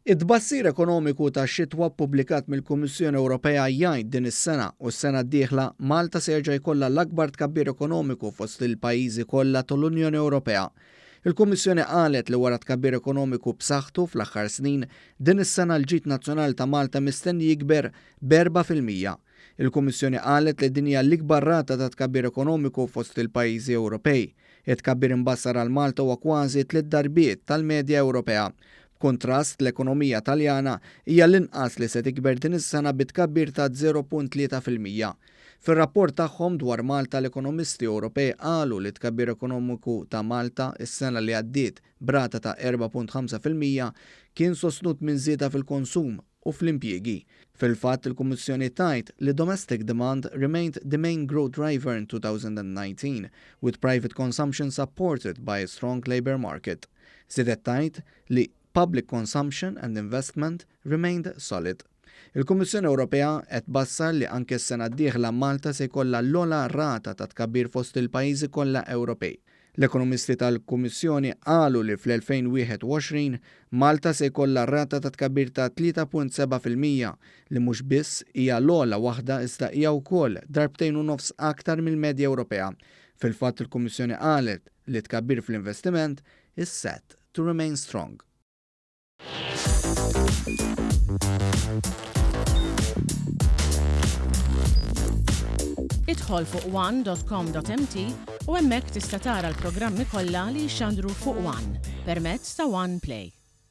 Id-tbassir ekonomiku tax-xitwa ppubblikat mill-Kummissjoni Ewropea jgħid din is-sena u s-sena d-dieħla Malta se jerġa' jkollha l-akbar tkabbir ekonomiku fost il-pajjiżi kollha tal-Unjoni Ewropea. Il-Kummissjoni qalet li wara tkabbir ekonomiku b'saħħtu fl-aħħar snin din is-sena l-ġid nazzjonali ta' Malta mistenni jikber b'4%. Il-Kummissjoni qalet li din hija l-ikbar rata ta' tkabbir ekonomiku fost il-pajjiżi Ewropej. It-tkabbir imbassar għal Malta huwa kważi 3 darbiet tal-medja Ewropea. Kontrast l-ekonomija Taljana hija l-inqas li se tikber din is-sena bitkabbir ta' 0.3%. Fir-rapport tagħhom dwar Malta l-ekonomisti Ewropej qalu li tkabbir ekonomiku ta' Malta is-sena li għaddiet brata ta' 4.5% kien sostnut minn żieda fil-konsum u fl-impjiegi. Fil-fatt il-Kummissjoni tajt li domestic demand remained the main growth driver in 2019, with private consumption supported by a strong labour market. Żiedet tajt li public consumption and investment remained solid. Il-Kummissjoni Ewropea qed tbassar li anke s-sena d-dieħla Malta se jkollha l-ogħla rata ta' tkabbir fost il-pajjiżi kollha Ewropej. L-ekonomisti tal-Kummissjoni qalu li fl-2021 Malta se jkollha rata ta' tkabbir ta' 3.7% li mhux biss hija l-ogħla waħda iżda hija wkoll darbtejn u nofs aktar mill-medja Ewropea. Fil-fatt il-Kummissjoni qalet li tkabbir fl-investiment is set to remain strong. Idħol fuq one.com.mt u hemmhekk tista' tara l-programmi kollha li jxandru fuq One permezz ta' One Play.